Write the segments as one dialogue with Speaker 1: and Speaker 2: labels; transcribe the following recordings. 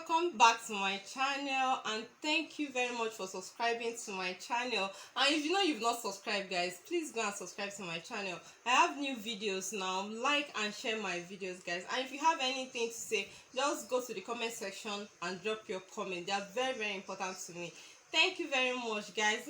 Speaker 1: welcome back to my channel, and thank you very much for subscribing to my channel. And if you know you've not subscribed, guys, please go and subscribe to my channel. I have new videos now. Like and share my videos, guys. And if you have anything to say, just go to the comment section and drop your comment. They are very, very important to me. Thank you very much, guys.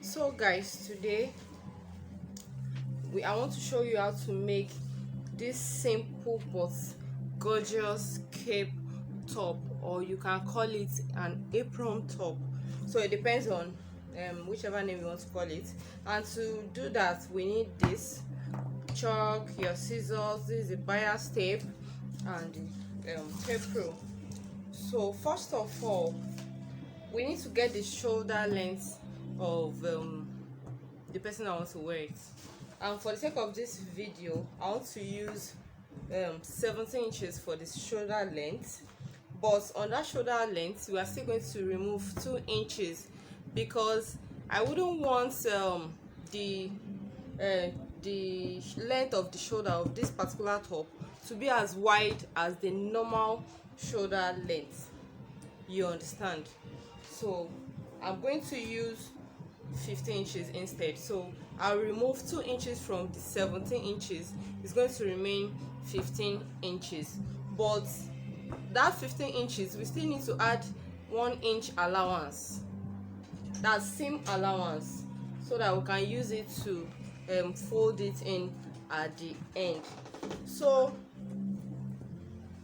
Speaker 1: So guys, today I want to show you how to make this simple but gorgeous cape top, or you can call it an apron top. So it depends on whichever name you want to call it. And to do that, we need this chalk, your scissors, this is a buyer's tape, and tape rule. So first of all, we need to get the shoulder length of the person that wants to wear it. And for the sake of this video, I want to use 17 inches for the shoulder length. But on that shoulder length, we are still going to remove 2 inches because I wouldn't want the length of the shoulder of this particular top to be as wide as the normal shoulder length. You understand? So I'm going to use 15 inches instead. So I'll remove 2 inches from the 17 inches. It's going to remain 15 inches. But that 15 inches, we still need to add 1 inch allowance. That's seam allowance, so that we can use it to fold it in at the end. So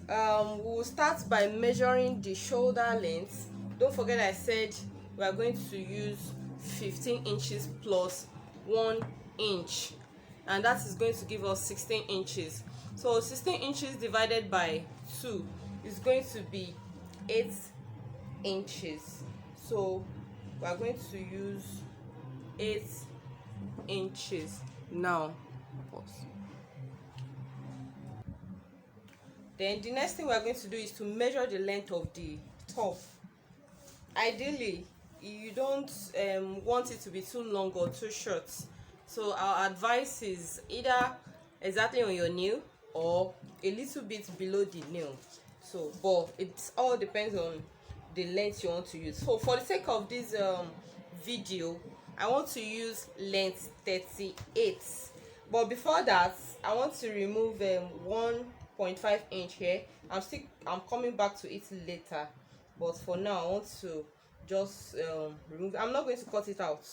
Speaker 1: we'll start by measuring the shoulder length. Don't forget I said we are going to use 15 inches plus 1 inch, and that is going to give us 16 inches. So 16 inches divided by 2 is going to be 8 inches. So we are going to use 8 inches now. Pause. Then the next thing we are going to do is to measure the length of the top. Ideally, you don't want it to be too long or too short. So our advice is either exactly on your nail or a little bit below the nail. So but it all depends on the length you want to use. So for the sake of this video, I want to use length 38. But before that, I want to remove 1.5 inch here. I'm coming back to it later, but for now I want to just remove. I'm not going to cut it out.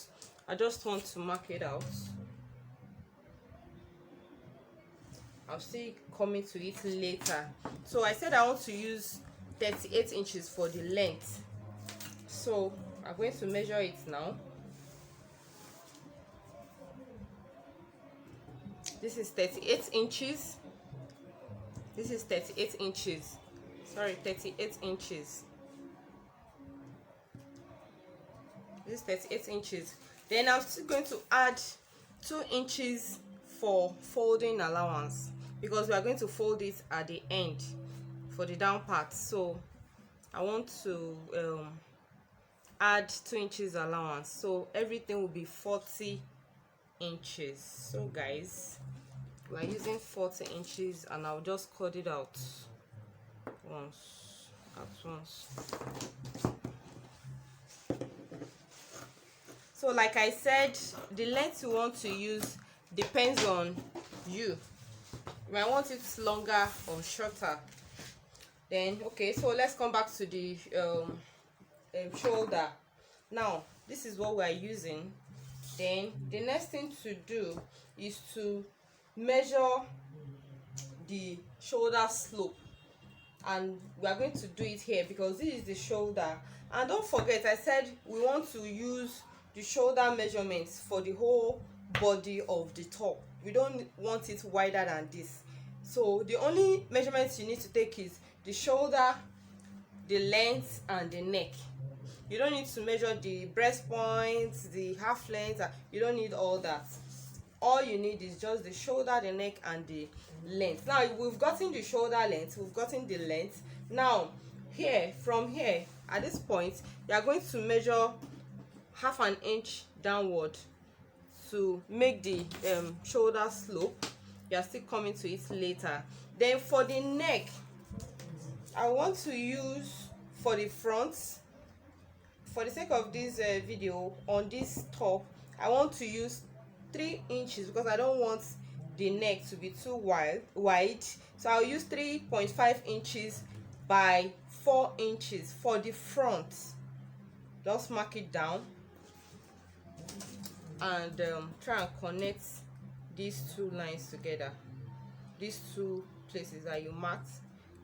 Speaker 1: I just want to mark it out. I'm still coming to it later. So I said I want to use 38 inches for the length. So I'm going to measure it now. This is 38 inches. This is 38 inches. Sorry, 38 inches. This is 38 inches. Then I'm still going to add 2 inches for folding allowance, because we are going to fold it at the end for the down part. So I want to add 2 inches allowance, so everything will be 40 inches. So guys, we are using 40 inches, and I'll just cut it out at once. So like I said, the length you want to use depends on you. You might want it longer or shorter. Then okay, so let's come back to the shoulder. Now this is what we are using. Then the next thing to do is to measure the shoulder slope, and we are going to do it here because this is the shoulder. And don't forget, I said we want to use the shoulder measurements for the whole body of the top. We don't want it wider than this. So the only measurements you need to take is the shoulder, the length, and the neck. You don't need to measure the breast points, the half length. You don't need all that. All you need is just the shoulder, the neck, and the length. Now we've gotten the shoulder length, we've gotten the length. Now here, from here at this point, you are going to measure half an inch downward to make the shoulder slope. You are still coming to it later. Then for the neck, I want to use for the front, for the sake of this video, on this top I want to use 3 inches because I don't want the neck to be too wide. So I'll use 3.5 inches by 4 inches for the front. Just mark it down and try and connect these two lines together. These two places that you marked,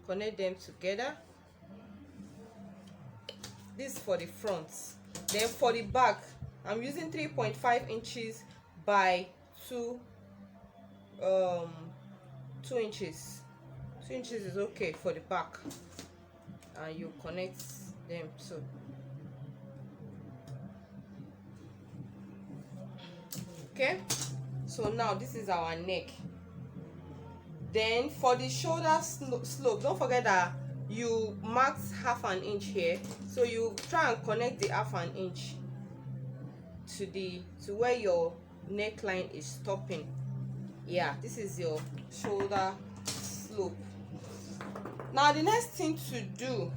Speaker 1: connect them together. This is for the front. Then for the back, I'm using 3.5 inches by 2 inches. 2 inches is okay for the back, and you connect them too. Okay, so now this is our neck. Then for the shoulder slope, don't forget that you marked half an inch here, so you try and connect the half an inch to where your neckline is stopping. Yeah, this is your shoulder slope. Now the next thing to do,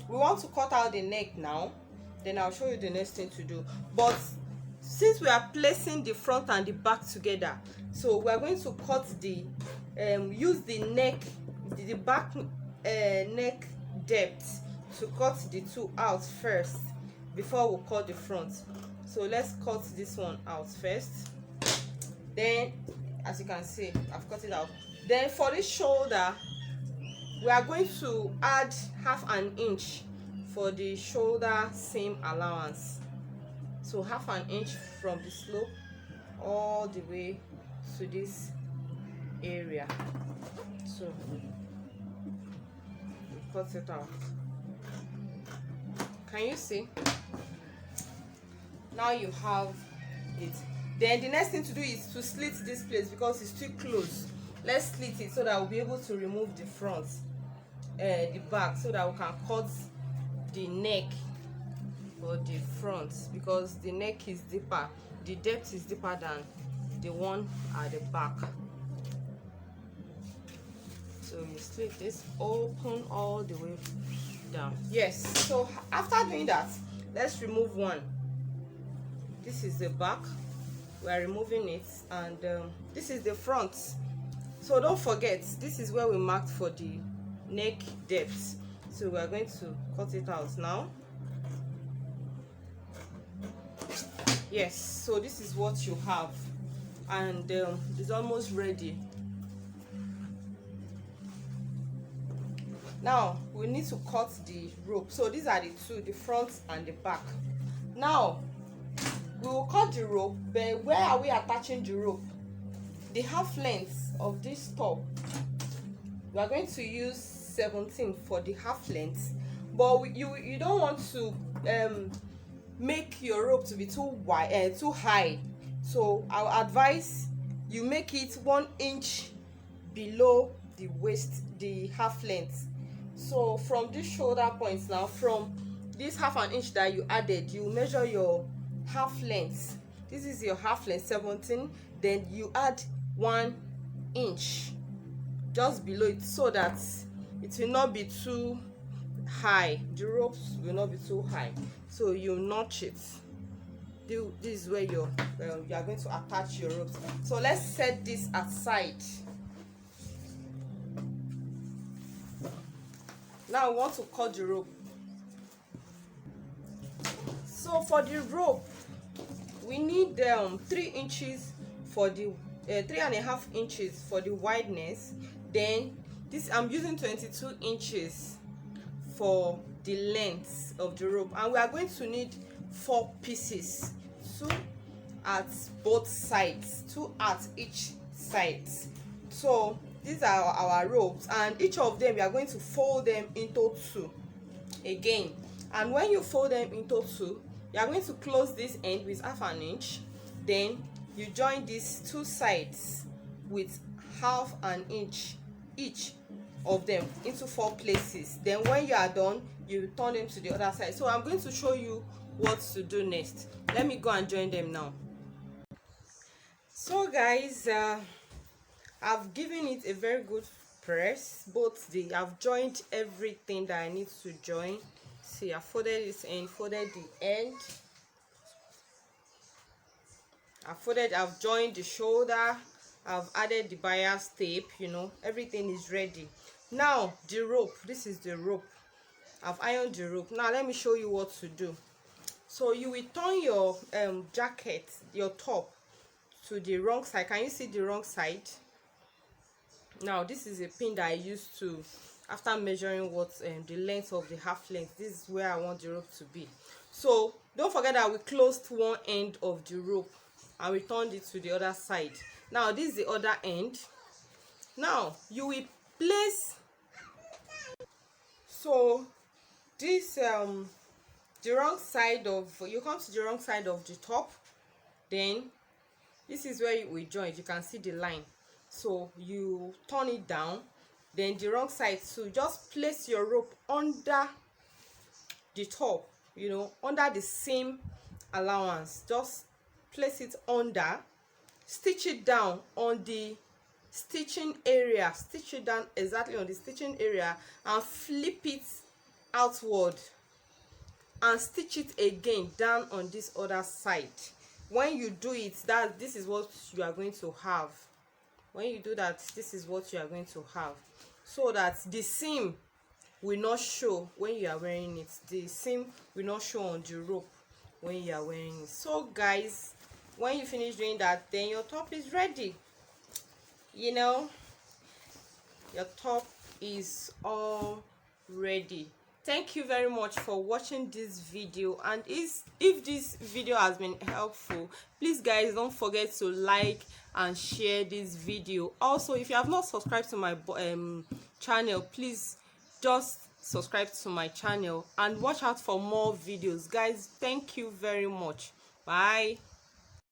Speaker 1: we want to cut out the neck now, then I'll show you the next thing to do. But since we are placing the front and the back together, so we are going to cut the use the neck, the back neck depth to cut the two out first before we cut the front. So let's cut this one out first. Then, as you can see, I've cut it out. Then for this shoulder, we are going to add half an inch for the shoulder seam allowance. So half an inch from the slope all the way to this area. So we cut it out. Can you see? Now you have it. Then the next thing to do is to slit this place because it's too close. Let's slit it so that we'll be able to remove the front, the back, so that we can cut the neck for the front, because the neck is deeper, the depth is deeper than the one at the back. So you slit this open all the way down. Yes, so after doing that, let's remove one. This is the back, we are removing it, and this is the front. So don't forget, this is where we marked for the neck depth. So we are going to cut it out now. Yes, so this is what you have, and it's almost ready. Now we need to cut the rope. So these are the two, the front and the back. Now we will cut the rope, but where are we attaching the rope? The half length of this top, we are going to use 17 for the half length, but you don't want to make your rope to be too wide, too high. So I will advise you make it 1 inch below the waist, the half length. So from this shoulder points, now from this half an inch that you added, you measure your half length. This is your half length, 17. Then you add 1 inch just below it, so that it will not be too high, the ropes will not be too high. So you notch it. This is where you are going to attach your ropes. So let's set this aside. Now we want to cut the rope. So for the rope, we need 3 inches for the 3.5 inches for the wideness. Then this, I'm using 22 inches for the length of the rope, and we are going to need 4 pieces, 2 at both sides, 2 at each side. So these are our ropes, and each of them we are going to fold them into 2 again. And when you fold them into 2, you are going to close this end with half an inch. Then you join these 2 sides with half an inch each of them into 4 places. Then when you are done, you turn them to the other side. So I'm going to show you what to do next. Let me go and join them now. So guys, I've given it a very good press both the I've joined everything that I need to join. See, I folded this end, folded the end, I've joined the shoulder, I've added the bias tape, you know, everything is ready. Now the rope, this is the rope. I've ironed the rope. Now let me show you what to do. So you will turn your jacket, your top, to the wrong side. Can you see the wrong side? Now this is a pin that I used to, after measuring what the length of the half length, this is where I want the rope to be. So don't forget that we closed one end of the rope and we turned it to the other side. Now this is the other end. Now you will place, so this the wrong side of, you come to the wrong side of the top, then this is where we join. You can see the line, so you turn it down, then the wrong side, so just place your rope under the top, you know, under the seam allowance. Just place it under, stitch it down on the stitching area, stitch it down exactly on the stitching area, and flip it outward and stitch it again down on this other side. When you do it, this is what you are going to have. When you do that, this is what you are going to have, so that the seam will not show when you are wearing it. The seam will not show on the rope when you are wearing it. So guys, when you finish doing that, then your top is ready. You know, your top is all ready. Thank you very much for watching this video, and if this video has been helpful, please guys don't forget to like and share this video. Also, if you have not subscribed to my channel, please just subscribe to my channel and watch out for more videos. Guys, thank you very much. Bye.